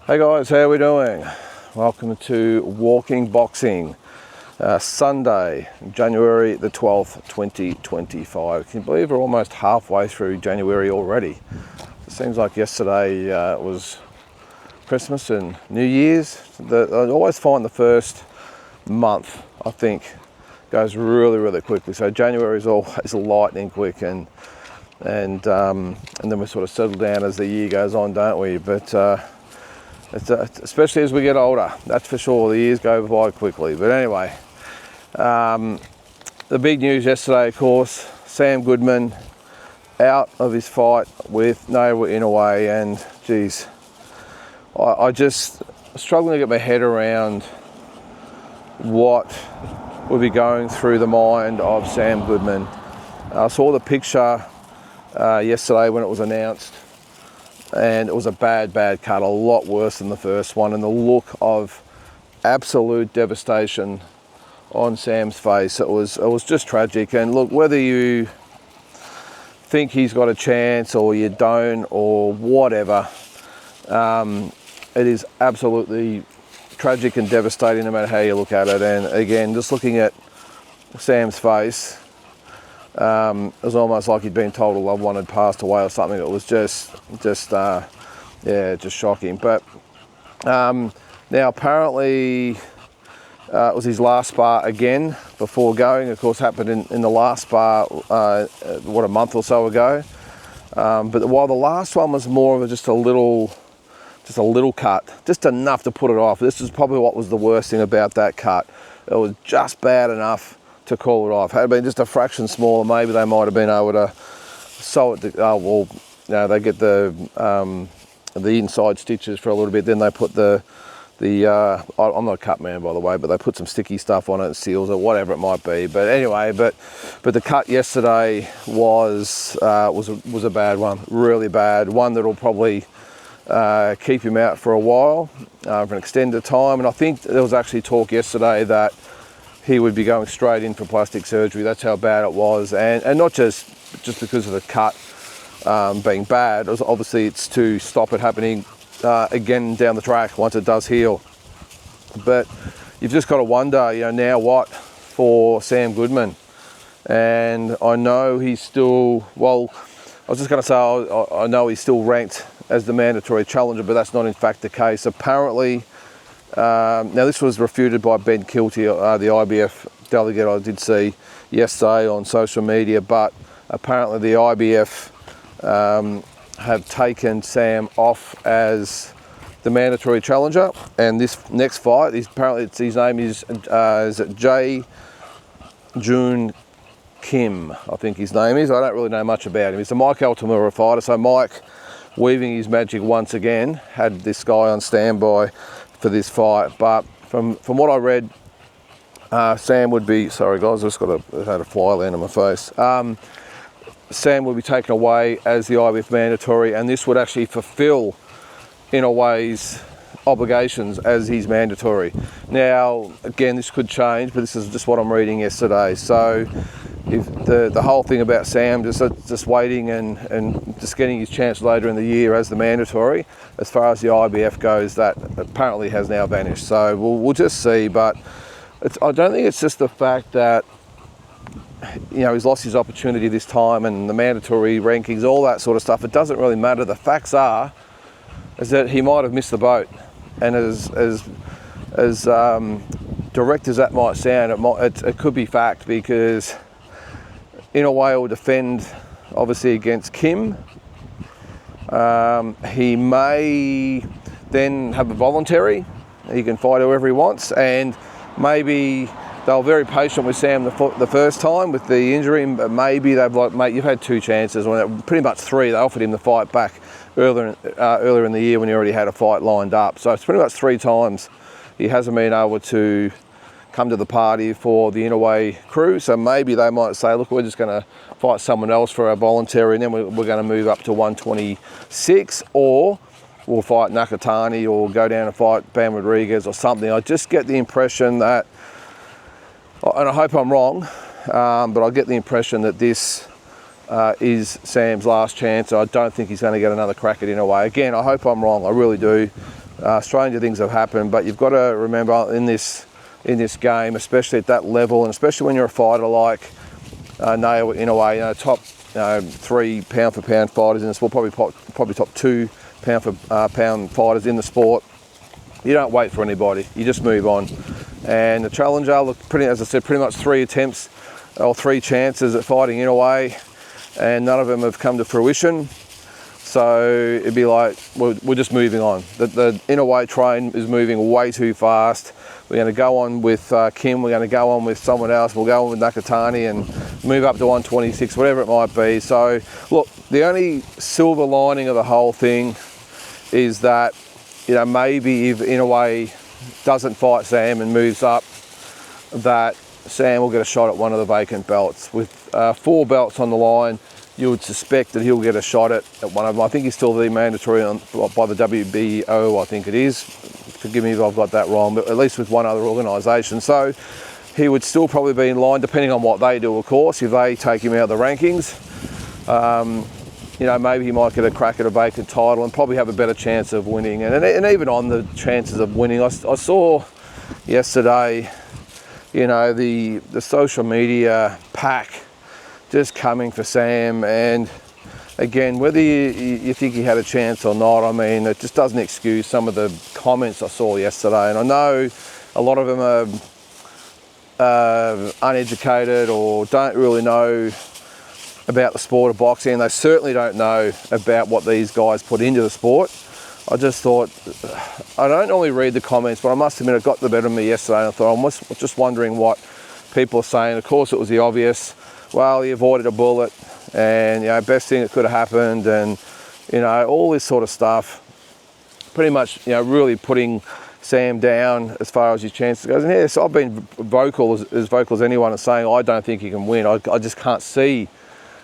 Hey guys, how are we doing? Welcome to Walking Boxing, Sunday, January the 12th, 2025. Can you believe we're almost halfway through January already? It seems like yesterday was Christmas and New Year's. I always find the first month, I think, goes really quickly. So January is always lightning quick, and then we sort of settle down as the year goes on, don't we? But especially as we get older, that's for sure. The years go by quickly. But anyway, the big news yesterday, of course, Sam Goodman out of his fight with Noah Inoue, and geez, I just struggling to get my head around what would be going through the mind of Sam Goodman. I saw the picture yesterday when it was announced, and it was a bad cut, a lot worse than the first one, and the look of absolute devastation on Sam's face, it was just tragic. And look, whether you think he's got a chance or you don't or whatever, it is absolutely tragic and devastating no matter how you look at it. And again, just looking at Sam's face, it was almost like he'd been told a loved one had passed away or something. It was just shocking. But now apparently it was his last spar again before going. Of course, happened in the last spar, a month or so ago. But while the last one was more of just a little cut, just enough to put it off. This is probably what was the worst thing about that cut. It was just bad enough to call it off. Had it been just a fraction smaller, maybe they might have been able to sew it. They get the inside stitches for a little bit, then they put the I'm not a cut man, by the way, but they put some sticky stuff on it and seals it, whatever it might be. But anyway, but the cut yesterday was a bad one, really bad one that'll probably keep him out for a while, for an extended time. And I think there was actually talk yesterday that he would be going straight in for plastic surgery. That's how bad it was, and not just because of the cut being bad. It was obviously it's to stop it happening again down the track once it does heal. But you've just got to wonder, now what for Sam Goodman? And I know he's still, I was just going to say, I know he's still ranked as the mandatory challenger, but that's not in fact the case. Apparently, now this was refuted by Ben Kilty, the IBF delegate I did see yesterday on social media, but apparently the IBF have taken Sam off as the mandatory challenger, and this next fight, apparently his name is Jae Jun Kim, I think his name is. I don't really know much about him. He's a Mike Altamura fighter, so Mike, weaving his magic once again, had this guy on standby for this fight. But from what I read, Sam would be, sorry guys, I just had a fly land on my face. Sam would be taken away as the IBF mandatory, and this would actually fulfill Inoue's obligations as his mandatory. Now, again, this could change, but this is just what I'm reading yesterday. So if the whole thing about Sam just waiting and just getting his chance later in the year as the mandatory, as far as the IBF goes, that apparently has now vanished. So we'll just see. But I don't think it's just the fact that he's lost his opportunity this time and the mandatory rankings, all that sort of stuff. It doesn't really matter. The facts is that he might have missed the boat, and as direct as that might sound, it could be fact, because Inoue will defend obviously against Kim. He may then have a voluntary. He can fight whoever he wants, and maybe they were very patient with Sam the first time with the injury, but maybe they've like, mate, you've had two chances, pretty much three. They offered him the fight back earlier in the year when he already had a fight lined up. So it's pretty much three times he hasn't been able to come to the party for the Inoue crew. So maybe they might say, look, we're just going to fight someone else for our voluntary, and then we're going to move up to 126, or we'll fight Nakatani or go down and fight Bam Rodriguez or something. I just get the impression that, and I hope I'm wrong, but I get the impression that this is Sam's last chance. I don't think he's going to get another crack at Inoue. Again, I hope I'm wrong, I really do. Stranger things have happened, but you've got to remember in this game, especially at that level, and especially when you're a fighter like Nail, in a way, top 3 pound for pound fighters in the sport, probably top 2 pound for pound fighters in the sport. You don't wait for anybody, you just move on. And the challenger, look, as I said, pretty much 3 attempts or 3 chances at fighting in a way, and none of them have come to fruition. So it'd be like, we're just moving on. The inner weight train is moving way too fast. We're going to go on with Kim, we're going to go on with someone else, we'll go on with Nakatani and move up to 126, whatever it might be. So look, the only silver lining of the whole thing is that, maybe if in a way doesn't fight Sam and moves up, that Sam will get a shot at one of the vacant belts. With 4 belts on the line, you would suspect that he'll get a shot at one of them. I think he's still the mandatory by the WBO, I think it is. Forgive me if I've got that wrong, but at least with one other organisation. So he would still probably be in line, depending on what they do, of course. If they take him out of the rankings, maybe he might get a crack at a vacant title and probably have a better chance of winning. And even on the chances of winning, I saw yesterday, the social media pack just coming for Sam. And again, whether you think he had a chance or not, I mean, it just doesn't excuse some of the comments I saw yesterday. And I know a lot of them are uneducated or don't really know about the sport of boxing. They certainly don't know about what these guys put into the sport. I just thought, I don't normally read the comments, but I must admit it got the better of me yesterday. And I thought, I'm just wondering what people are saying. Of course, it was the obvious. Well, he avoided a bullet, and best thing that could have happened, and all this sort of stuff. Pretty much, really putting Sam down as far as his chances goes. And yes, I've been vocal as anyone is saying I don't think he can win. I just can't see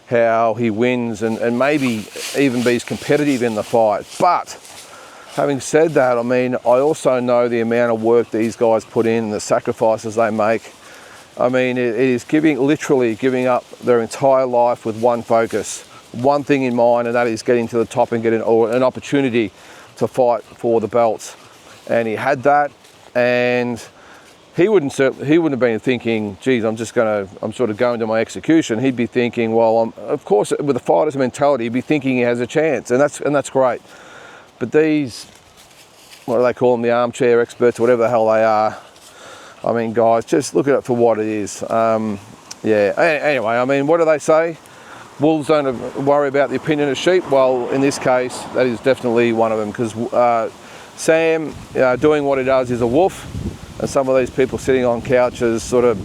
how he wins and maybe even be competitive in the fight. But having said that, I mean, I also know the amount of work these guys put in and the sacrifices they make. I mean, it is literally giving up their entire life with one focus, one thing in mind, and that is getting to the top and getting an opportunity to fight for the belts. And he had that, and he wouldn't have been thinking, geez, I'm sort of going to my execution. He'd be thinking, well, of course, with a fighter's mentality, he'd be thinking he has a chance, and that's great. But these, what do they call them, the armchair experts, whatever the hell they are, I mean, guys, just look at it for what it is. Anyway, I mean, what do they say? Wolves don't worry about the opinion of sheep. Well, in this case, that is definitely one of them, because Sam, doing what he does is a wolf, and some of these people sitting on couches sort of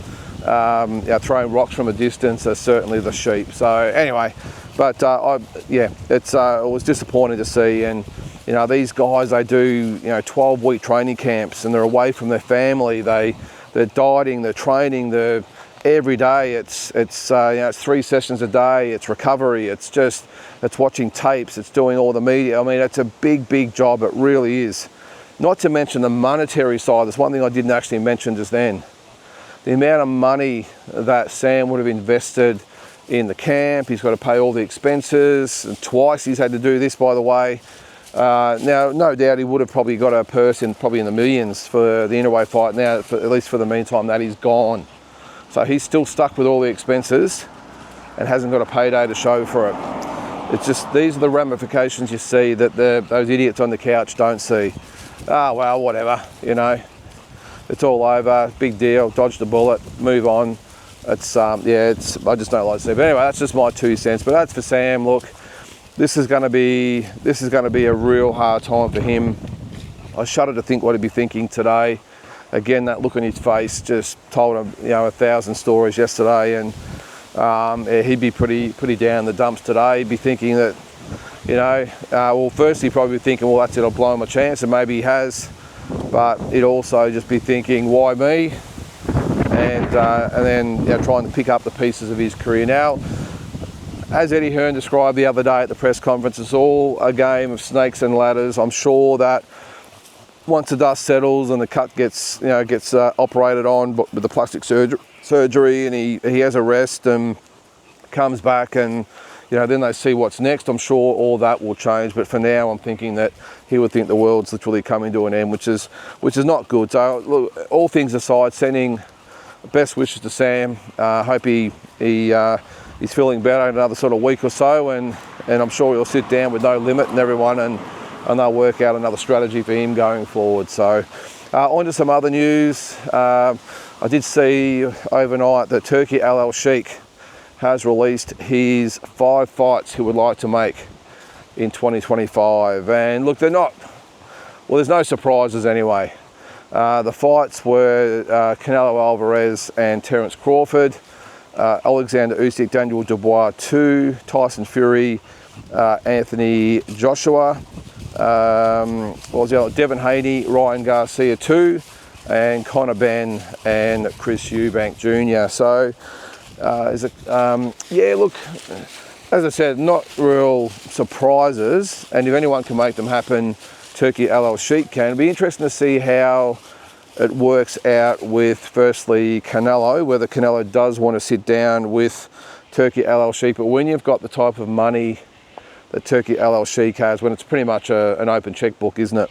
throwing rocks from a distance are certainly the sheep. So anyway, but it was disappointing to see. And these guys, they do 12-week training camps, and they're away from their family. They're dieting, they're training, they're every day. It's 3 sessions a day. It's recovery. It's watching tapes. It's doing all the media. I mean, it's a big job. It really is. Not to mention the monetary side. There's one thing I didn't actually mention just then. The amount of money that Sam would have invested in the camp. He's got to pay all the expenses. And twice he's had to do this, by the way. Now, no doubt he would have probably got a purse probably in the millions for the Inouye fight. Now, at least for the meantime, that is gone. So he's still stuck with all the expenses and hasn't got a payday to show for it. It's just, these are the ramifications you see that those idiots on the couch don't see. Well, whatever, it's all over, big deal, dodged a bullet, move on. I just don't like to see it. But anyway, that's just my 2 cents. But that's for Sam. Look, this is going to be a real hard time for him. I shudder to think what he'd be thinking today. Again, that look on his face just told him 1,000 stories yesterday, and he'd be pretty down in the dumps today. He'd be thinking that, first he'd probably be thinking, well, that's it, I'll blow him a chance, and maybe he has. But he'd also just be thinking, why me? And then trying to pick up the pieces of his career. Now, as Eddie Hearn described the other day at the press conference, it's all a game of snakes and ladders. I'm sure that once the dust settles and the cut gets operated on with the plastic surgery, and he has a rest and comes back and you know, then they see what's next. I'm sure all that will change, but for now I'm thinking that he would think the world's literally coming to an end, which is not good. So look, all things aside, sending best wishes to Sam. Hope he's feeling better in another sort of week or so, and I'm sure he'll sit down with No Limit and everyone, and they'll work out another strategy for him going forward. So on to some other news. I did see overnight that Turki Al Sheikh has released his 5 fights he would like to make in 2025. And look, they're not, well, there's no surprises anyway. The fights were Canelo Alvarez and Terence Crawford, Alexander Usyk, Daniel Dubois 2, Tyson Fury, Anthony Joshua, Devin Haney, Ryan Garcia 2, and Conor Benn and Chris Eubank Jr. So, yeah, look, as I said, not real surprises, and if anyone can make them happen, Turki Al Sheikh can. It'll be interesting to see how it works out with, firstly, Canelo, whether Canelo does want to sit down with Turki Al Sheikh. But when you've got the type of money that Turki Al Sheikh has, when it's pretty much an open checkbook, isn't it?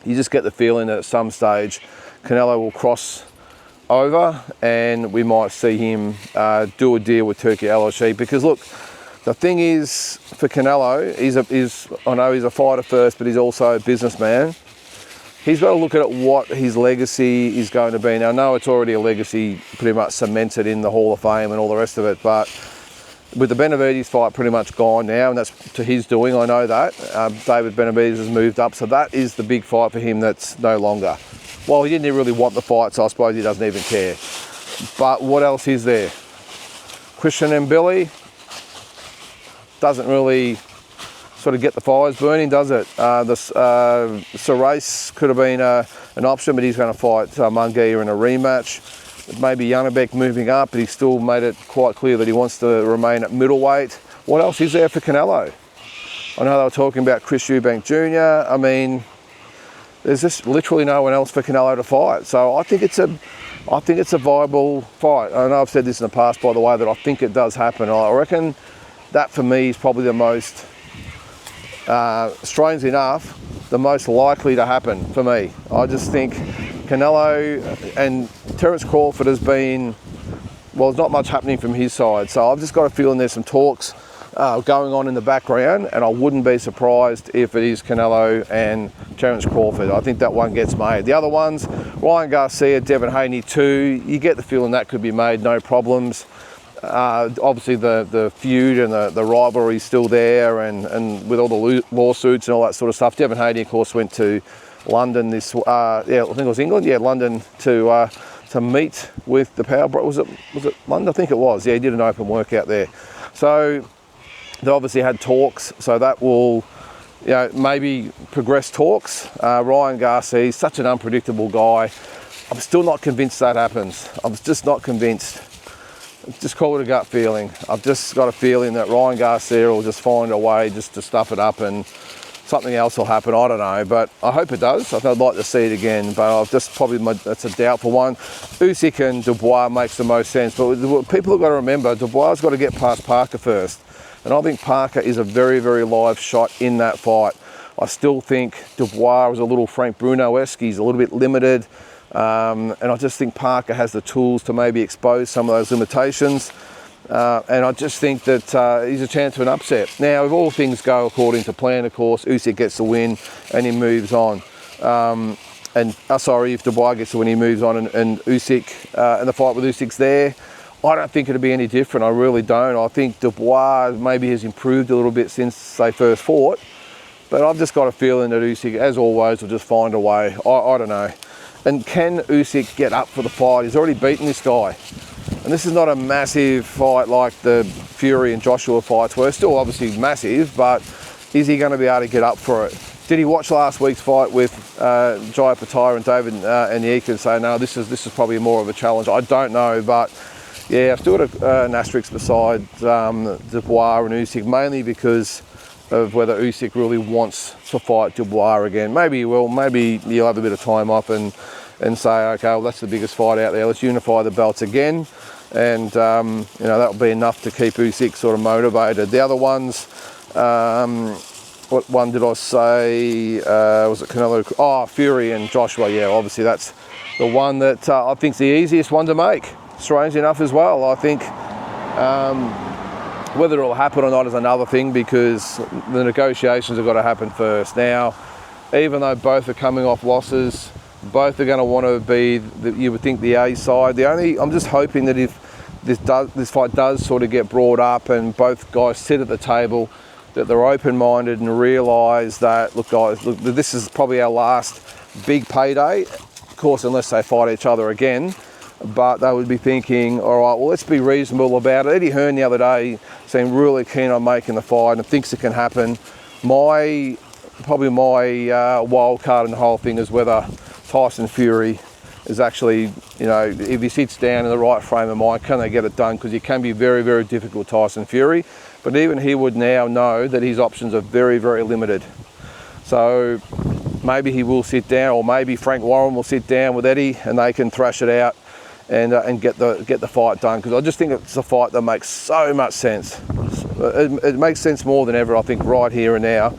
You just get the feeling that at some stage Canelo will cross over and we might see him do a deal with Turki Al Sheikh. Because look, the thing is, for Canelo, I know he's a fighter first, but he's also a businessman. He's got to look at what his legacy is going to be. Now, I know it's already a legacy pretty much cemented in the Hall of Fame and all the rest of it, but with the Benavidez fight pretty much gone now, and that's to his doing, I know that. David Benavidez has moved up, so that is the big fight for him that's no longer. Well, he didn't really want the fight, so I suppose he doesn't even care. But what else is there? Christian Mbili doesn't really sort of get the fires burning, does it? Sarace could have been an option, but he's going to fight Munguia in a rematch. Maybe Janabek moving up, but he's still made it quite clear that he wants to remain at middleweight. What else is there for Canelo? I know they were talking about Chris Eubank Jr. I mean, there's just literally no one else for Canelo to fight. So I think it's a viable fight. I know I've said this in the past, by the way, that I think it does happen. I reckon that for me is probably the most, strangely enough, the most likely to happen for me. I just think Canelo and Terence Crawford has been, well, there's not much happening from his side. So I've just got a feeling there's some talks going on in the background, and I wouldn't be surprised if it is Canelo and Terence Crawford. I think that one gets made. The other ones, Ryan Garcia, Devin Haney 2, you get the feeling that could be made, no problems. Obviously the feud and the rivalry is still there, and with all the lawsuits and all that sort of stuff. Devin Haney, of course, went to London I think it was England, London to meet with the Power Brothers. Was it London? I think it was. Yeah, he did an open workout there. So they obviously had talks, so that will, maybe progress talks. Ryan Garcia, he's such an unpredictable guy. I'm still not convinced that happens. I'm just not convinced. Just call it a gut feeling. I've just got a feeling that Ryan Garcia will just find a way just to stuff it up, and something else will happen. I don't know, but I hope it does. I'd like to see it again, but I've just that's a doubtful one. Usyk and Dubois makes the most sense, but people have got to remember, Dubois has got to get past Parker first, and I think Parker is a very, very live shot in that fight. I still think Dubois is a little Frank Bruno-esque. He's a little bit limited. And I just think Parker has the tools to maybe expose some of those limitations. And I just think that he's a chance for an upset. Now, if all things go according to plan, of course, Usyk gets the win and he moves on. If Dubois gets the win, he moves on, and Usyk, and the fight with Usyk's there, I don't think it'll be any different. I really don't. I think Dubois maybe has improved a little bit since they first fought. But I've just got a feeling that Usyk, as always, will just find a way. I don't know. And can Usyk get up for the fight? He's already beaten this guy. And this is not a massive fight like the Fury and Joshua fights were. Still obviously massive, but is he going to be able to get up for it? Did he watch last week's fight with Jai Pataya and David Anyika and say, no, this is probably more of a challenge? I don't know, but yeah, I've still got an asterisk beside Dubois and Usyk, mainly because of whether Usyk really wants to fight Dubois again. Maybe he will. Maybe he'll have a bit of time off and say, okay, well, that's the biggest fight out there. Let's unify the belts again. and that'll be enough to keep Usyk sort of motivated. The other ones, what one did I say? Was it Canelo? Oh, Fury and Joshua. Yeah, obviously that's the one that I think's the easiest one to make. Strangely enough, as well. I think whether it'll happen or not is another thing, because the negotiations have got to happen first. Now, even though both are coming off losses, both are going to want to be, you would think, the A side. I'm just hoping that if this fight does sort of get brought up and both guys sit at the table, that they're open-minded and realise that, look guys, this is probably our last big payday. Of course, unless they fight each other again. But they would be thinking, all right, well, let's be reasonable about it. Eddie Hearn the other day seemed really keen on making the fight and thinks it can happen. Probably my wild card in the whole thing is whether Tyson Fury is actually, if he sits down in the right frame of mind, can they get it done? Because he can be very, very difficult, Tyson Fury. But even he would now know that his options are very, very limited. So maybe he will sit down, or maybe Frank Warren will sit down with Eddie and they can thrash it out and get the fight done, because I just think it's a fight that makes so much sense. It makes sense more than ever, I think, right here and now.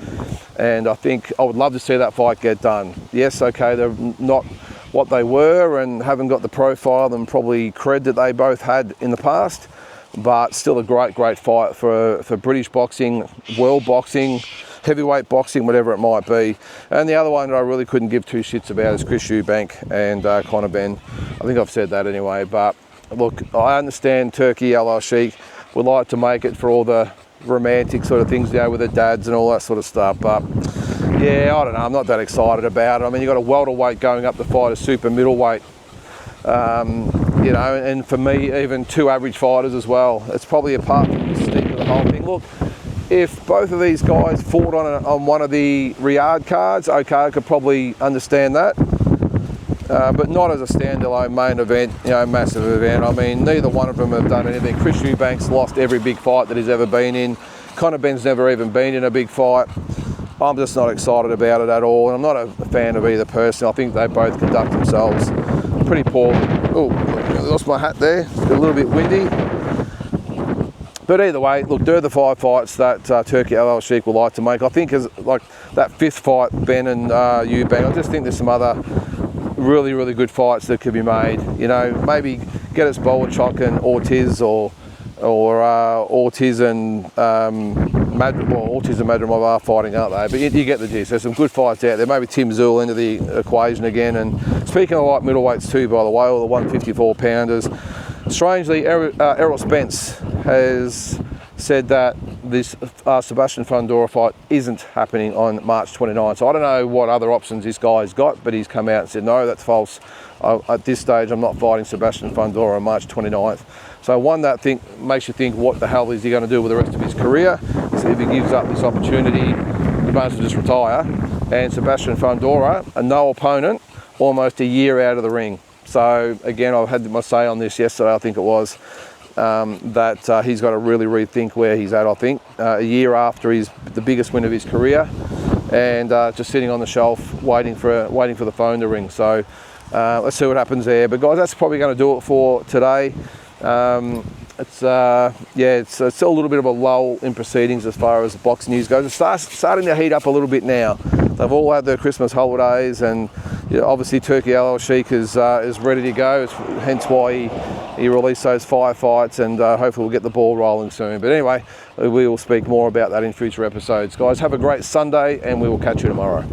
And I think I would love to see that fight get done. Yes, okay, they're not what they were and haven't got the profile and probably cred that they both had in the past, but still a great, great fight for British boxing, world boxing, heavyweight boxing, whatever it might be. And the other one that I really couldn't give two shits about is Chris Eubank and Conor Benn. I think I've said that anyway, but look, I understand Turki Al Sheikh would like to make it for all the romantic sort of things, with the dads and all that sort of stuff, but yeah, I don't know, I'm not that excited about it. I mean, you've got a welterweight going up to fight a super middleweight, and for me, even two average fighters as well. It's probably apart from the mystique of the whole thing. Look, if both of these guys fought on one of the Riyadh cards, okay, I could probably understand that. But not as a standalone main event, massive event. I mean, neither one of them have done anything. Chris Eubank's lost every big fight that he's ever been in. Conor Benn's never even been in a big fight. I'm just not excited about it at all. And I'm not a fan of either person. I think they both conduct themselves pretty poorly. Oh, I lost my hat there. It's a little bit windy. But either way, look, they're the 5 fights that Turki Al Sheikh will like to make. I think as like that 5th fight, Ben and Eubank, I just think there's some other really, really good fights that could be made. Maybe get us Bolachok and Ortiz, or Ortiz and Ortiz and Madrimov are fighting, aren't they? But you get the gist. There's some good fights out there. Maybe Tim Zul into the equation again. And speaking of light middleweights too, by the way, all the 154 pounders. Strangely, Errol Spence has said that this Sebastian Fundora fight isn't happening on March 29. So I don't know what other options this guy's got, but he's come out and said, no, that's false. At this stage, I'm not fighting Sebastian Fundora on March 29th. So one that makes you think, what the hell is he going to do with the rest of his career? So if he gives up this opportunity, he might as well just retire. And Sebastian Fundora, a no opponent, almost a year out of the ring. So again, I've had my say on this yesterday, I think it was, that he's got to really rethink where he's at, I think. A year after the biggest win of his career, and just sitting on the shelf waiting for the phone to ring. So let's see what happens there. But guys, that's probably going to do it for today. It's a little bit of a lull in proceedings as far as the boxing news goes. It's starting to heat up a little bit now. They've all had their Christmas holidays, and obviously Turki Al Sheikh is ready to go. Hence why he released those 5 fights, and hopefully we'll get the ball rolling soon. But anyway, we will speak more about that in future episodes. Guys, have a great Sunday, and we will catch you tomorrow.